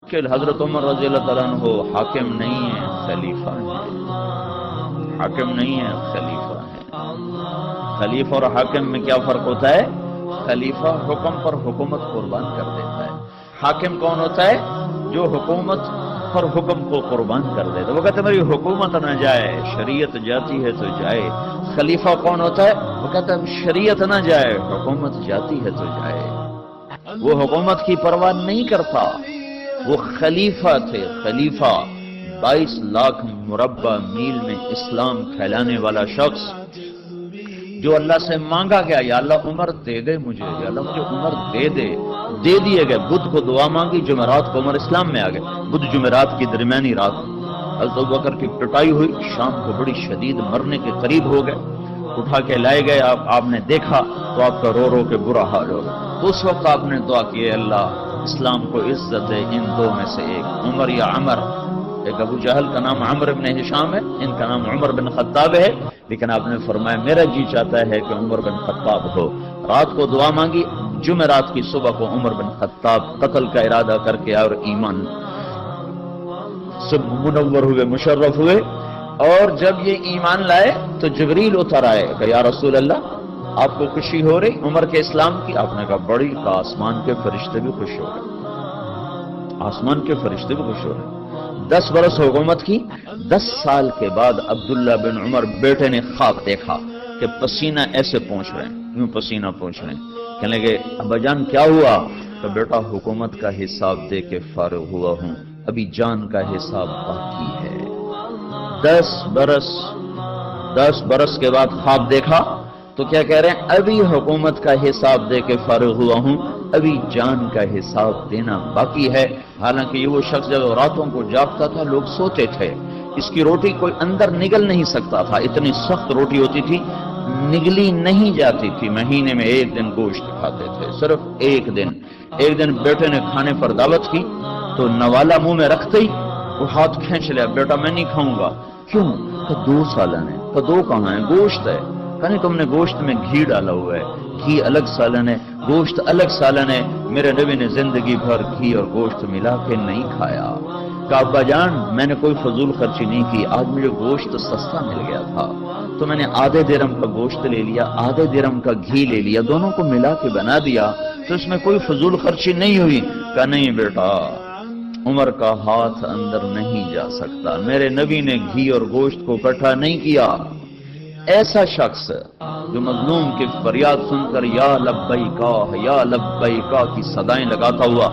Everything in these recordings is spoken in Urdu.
کہ حضرت عمر رضی اللہ تعالیٰ عنہ حاکم نہیں ہے، خلیفہ ہے۔ حاکم نہیں ہے، خلیفہ ہے۔ خلیفہ اور حاکم میں کیا فرق ہوتا ہے؟ خلیفہ حکم پر حکومت قربان کر دیتا ہے۔ حاکم کون ہوتا ہے؟ جو حکومت پر حکم کو قربان کر دیتا ہے۔ وہ کہتے ہیں میری حکومت نہ جائے، شریعت جاتی ہے تو جائے۔ خلیفہ کون ہوتا ہے؟ وہ کہتا ہے شریعت نہ جائے، حکومت جاتی ہے تو جائے۔ وہ حکومت کی پرواہ نہیں کرتا، وہ خلیفہ تھے۔ خلیفہ 22 لاکھ مربع میل میں اسلام پھیلانے والا شخص، جو اللہ سے مانگا گیا یا اللہ عمر دے دے مجھے، یا اللہ مجھے عمر دے دے، دے دیے گئے۔ بدھ کو دعا مانگی، جمعرات کو عمر اسلام میں آ گئے۔ بدھ جمعرات کی درمیانی رات حضرت ابوبکر کی پٹائی ہوئی، شام کو بڑی شدید مرنے کے قریب ہو گئے، اٹھا کے لائے گئے۔ آپ نے دیکھا تو آپ کا رو رو کے برا حال ہو گیا۔ اس وقت آپ نے دعا کی ہے اللہ اسلام کو عزت ہے ان دو میں سے ایک، عمر یا عمر۔ ایک ابو جہل کا نام عمر بن ہشام ہے، ان کا نام عمر بن خطاب ہے، لیکن آپ نے فرمایا میرا جی چاہتا ہے کہ عمر بن خطاب ہو۔ رات کو دعا مانگی، جمعرات کی صبح کو عمر بن خطاب قتل کا ارادہ کر کے اور ایمان سب منور ہوئے، مشرف ہوئے۔ اور جب یہ ایمان لائے تو جبریل اتر آئے کہ یا رسول اللہ آپ کو خوشی ہو رہی عمر کے اسلام کی؟ آپ نے کہا بڑی، کہ آسمان کے فرشتے بھی خوش ہو رہے، آسمان کے فرشتے بھی خوش ہو رہے۔ 10 برس حکومت کی۔ 10 سال کے بعد عبداللہ بن عمر بیٹے نے خواب دیکھا کہ پسینہ ایسے پہنچ رہے ہیں، یوں پسینہ پہنچ رہے ہیں۔ کہنے لگے ابا جان کیا ہوا؟ کہ بیٹا حکومت کا حساب دے کے فارغ ہوا ہوں، ابھی جان کا حساب باقی ہے۔ 10 برس کے بعد خواب دیکھا تو کیا کہہ رہے ہیں؟ ابھی حکومت کا حساب دے کے فارغ ہوا ہوں، ابھی جان کا حساب دینا باقی ہے۔ حالانکہ یہ وہ شخص جب راتوں کو جاگتا تھا لوگ سوتے تھے، اس کی روٹی کوئی اندر نگل نہیں سکتا تھا، اتنی سخت روٹی ہوتی تھی، نگلی نہیں جاتی تھی۔ مہینے میں 1 دن گوشت کھاتے تھے، صرف 1 دن۔ ایک دن بیٹے نے کھانے پر دعوت کی تو نوالا منہ میں رکھتے ہی وہ ہاتھ کھینچ لیا، بیٹا میں نہیں کھاؤں گا۔ کیوں؟ کہ 2 سالن ہے۔ کہ 2 کہاں ہے؟ گوشت ہے۔ کہنے تم نے گوشت میں گھی ڈالا ہوا ہے، گھی الگ سالن ہے، گوشت الگ سالن ہے۔ میرے نبی نے زندگی بھر گھی اور گوشت ملا کے نہیں کھایا۔ کہا ابا جان میں نے کوئی فضول خرچی نہیں کی، آج مجھے گوشت سستا مل گیا تھا تو میں نے آدھے درہم کا گوشت لے لیا، آدھے درہم کا گھی لے لیا، دونوں کو ملا کے بنا دیا، تو اس میں کوئی فضول خرچی نہیں ہوئی۔ کہا نہیں بیٹا، عمر کا ہاتھ اندر نہیں جا سکتا، میرے نبی نے گھی اور گوشت کو اکٹھا نہیں کیا۔ ایسا شخص جو مظلوم کی فریاد سن کر یا لبیکا کی صدائیں لگاتا ہوا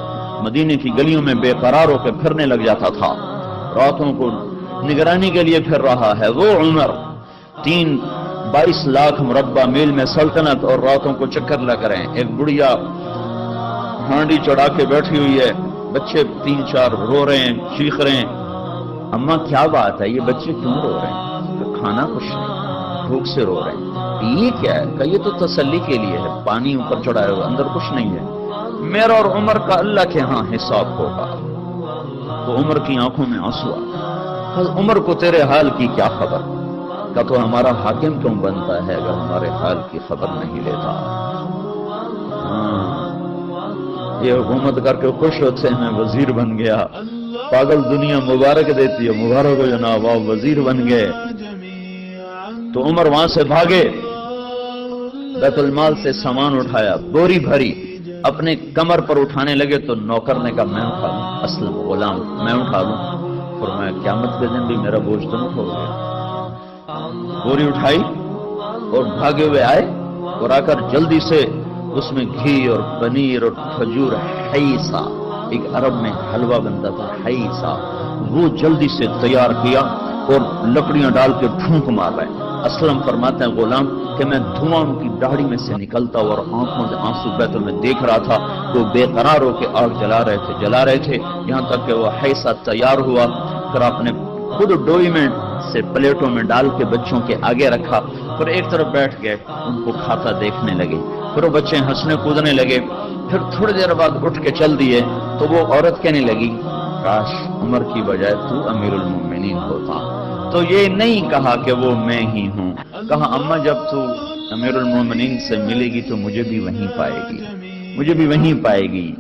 مدینے کی گلیوں میں بے قرار ہو کے پھرنے لگ جاتا تھا، راتوں کو نگرانی کے لیے پھر رہا ہے، وہ عمر 22 لاکھ مربع میل میں سلطنت اور راتوں کو چکر لگ رہے ہیں۔ ایک بڑھیا ہانڈی چڑھا کے بیٹھی ہوئی ہے، بچے 3-4 رو رہے ہیں، چیخ رہے ہیں۔ اماں کیا بات ہے، یہ بچے کیوں رو رہے ہیں؟ تو کھانا کچھ نہیں، بھوک سے رو رہے ہیں۔ یہ کیا ہے؟ کہ یہ تو تسلی کے لیے ہے، پانی اوپر چڑھایا ہوا، اندر کچھ نہیں ہے۔ میرا اور عمر کا اللہ کے ہاں حساب ہوگا۔ تو عمر کی آنکھوں میں آنسو آ گئے۔ عمر کو تیرے حال کی کیا خبر؟ کہ تو ہمارا حاکم کیوں بنتا ہے اگر ہمارے حال کی خبر نہیں لیتا؟ یہ حکومت کر کے خوش ہوتے ہیں میں وزیر بن گیا، پاگل دنیا مبارک دیتی ہے، مبارک ہو جناب آپ وزیر بن گئے۔ تو عمر وہاں سے بھاگے، بیت المال سے سامان اٹھایا، بوری بھری، اپنے کمر پر اٹھانے لگے تو نوکر نے کہا میں اٹھا لوں، اصل غلام میں اٹھا لوں۔ فرمایا قیامت کے دن بھی میرا بوجھ تم اٹھاؤ گے۔ بوری اٹھائی اور بھاگے ہوئے آئے اور آ کر جلدی سے اس میں گھی اور پنیر اور کھجور، حیسا ایک عرب میں حلوہ بنتا تھا، حیسا، وہ جلدی سے تیار کیا اور لکڑیاں ڈال کے پھونک مار رہے ہیں۔ اسلم فرماتے ہیں غلام کہ میں دھواں ان کی داڑھی میں سے نکلتا اور آنکھوں سے آنسو بہتے میں دیکھ رہا تھا، وہ بے قرار ہو کے آگ جلا رہے تھے یہاں تک کہ وہ حیسا تیار ہوا۔ پھر آپ نے خود ڈوئی میں سے پلیٹوں میں ڈال کے بچوں کے آگے رکھا، پھر ایک طرف بیٹھ گئے ان کو کھاتا دیکھنے لگے۔ پھر وہ بچے ہنسنے کودنے لگے، پھر تھوڑی دیر بعد اٹھ کے چل دیے تو وہ عورت کہنے لگی کاش عمر کی بجائے تو امیر المومنین ہوتا۔ تو یہ نہیں کہا کہ وہ میں ہی ہوں، کہا اماں جب تو امیر المومنین سے ملے گی تو مجھے بھی وہیں پائے گی، مجھے بھی وہیں پائے گی۔